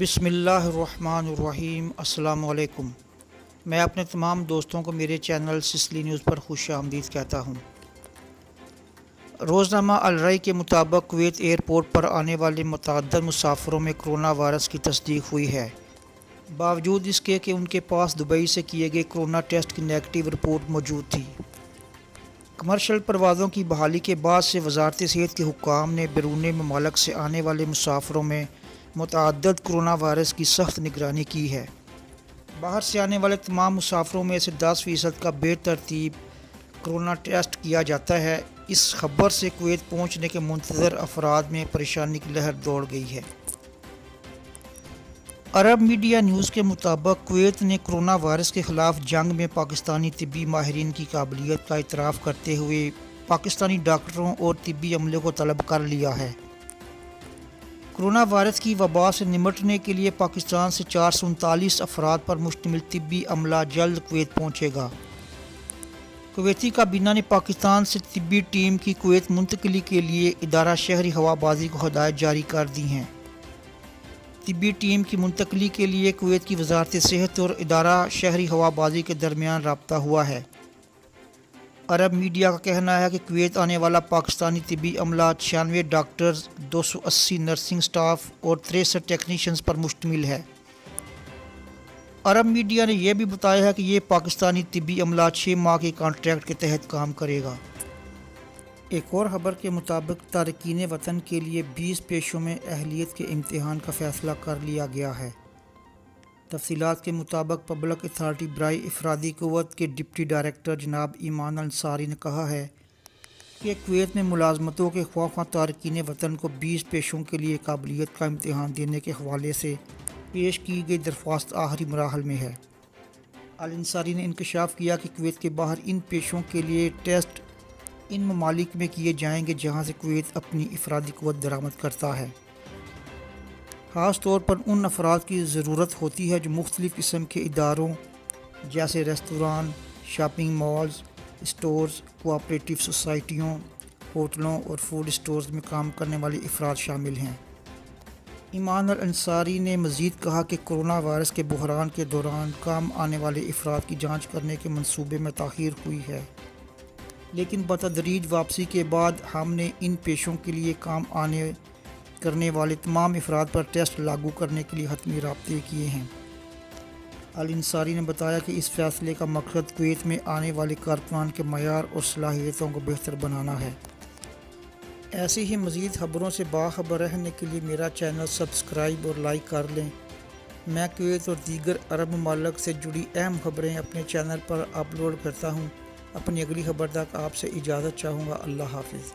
بسم اللہ الرحمن الرحیم۔ السلام علیکم۔ میں اپنے تمام دوستوں کو میرے چینل سسلی نیوز پر خوش آمدید کہتا ہوں۔ روزنامہ الرائے کے مطابق کویت ایئرپورٹ پر آنے والے متعدد مسافروں میں کرونا وائرس کی تصدیق ہوئی ہے، باوجود اس کے کہ ان کے پاس دبئی سے کیے گئے کرونا ٹیسٹ کی نیگیٹو رپورٹ موجود تھی۔ کمرشل پروازوں کی بحالی کے بعد سے وزارت صحت کے حکام نے بیرون ممالک سے آنے والے مسافروں میں متعدد کرونا وائرس کی سخت نگرانی کی ہے۔ باہر سے آنے والے تمام مسافروں میں سے 10% کا بے ترتیب کرونا ٹیسٹ کیا جاتا ہے۔ اس خبر سے کویت پہنچنے کے منتظر افراد میں پریشانی کی لہر دوڑ گئی ہے۔ عرب میڈیا نیوز کے مطابق کویت نے کرونا وائرس کے خلاف جنگ میں پاکستانی طبی ماہرین کی قابلیت کا اعتراف کرتے ہوئے پاکستانی ڈاکٹروں اور طبی عملے کو طلب کر لیا ہے۔ کرونا وائرس کی وبا سے نمٹنے کے لیے پاکستان سے 439 افراد پر مشتمل طبی عملہ جلد کویت پہنچے گا۔ کویتی کابینہ نے پاکستان سے طبی ٹیم کی کویت منتقلی کے لیے ادارہ شہری ہوابازی کو ہدایت جاری کر دی ہیں۔ طبی ٹیم کی منتقلی کے لیے کویت کی وزارت صحت اور ادارہ شہری ہوابازی کے درمیان رابطہ ہوا ہے۔ عرب میڈیا کا کہنا ہے کہ کویت آنے والا پاکستانی طبی عملہ 96 ڈاکٹرز، 280 نرسنگ سٹاف اور 63 ٹیکنیشینز پر مشتمل ہے۔ عرب میڈیا نے یہ بھی بتایا ہے کہ یہ پاکستانی طبی عملہ 6 ماہ کے کانٹریکٹ کے تحت کام کرے گا۔ ایک اور خبر کے مطابق تارکین وطن کے لیے 20 پیشوں میں اہلیت کے امتحان کا فیصلہ کر لیا گیا ہے۔ تفصیلات کے مطابق پبلک اتھارٹی برائے افرادی قوت کے ڈپٹی ڈائریکٹر جناب ایمان انصاری نے کہا ہے کہ کویت میں ملازمتوں کے خواہاں تارکین وطن کو 20 پیشوں کے لیے قابلیت کا امتحان دینے کے حوالے سے پیش کی گئی درخواست آخری مراحل میں ہے۔ الانصاری نے انکشاف کیا کہ کویت کے باہر ان پیشوں کے لیے ٹیسٹ ان ممالک میں کیے جائیں گے جہاں سے کویت اپنی افرادی قوت درآمد کرتا ہے۔ خاص طور پر ان افراد کی ضرورت ہوتی ہے جو مختلف قسم کے اداروں جیسے restaurant, shopping malls, stores, cooperative سوسائٹیوں، ہوٹلوں اور فوڈ اسٹورز میں کام کرنے والے افراد شامل ہیں۔ ایمان الانصاری نے مزید کہا کہ کرونا وائرس کے بحران کے دوران کام آنے والے افراد کی جانچ کرنے کے منصوبے میں تاخیر ہوئی ہے، لیکن بتدریج واپسی کے بعد ہم نے ان پیشوں کے لیے کام کرنے والے تمام افراد پر ٹیسٹ لاگو کرنے کے لیے حتمی رابطے کیے ہیں۔ الانصاری نے بتایا کہ اس فیصلے کا مقصد کویت میں آنے والے کارکنان کے معیار اور صلاحیتوں کو بہتر بنانا ہے۔ ایسی ہی مزید خبروں سے باخبر رہنے کے لیے میرا چینل سبسکرائب اور لائک کر لیں۔ میں کویت اور دیگر عرب ممالک سے جڑی اہم خبریں اپنے چینل پر اپلوڈ کرتا ہوں۔ اپنی اگلی خبر تک آپ سے اجازت چاہوں گا۔ اللہ حافظ۔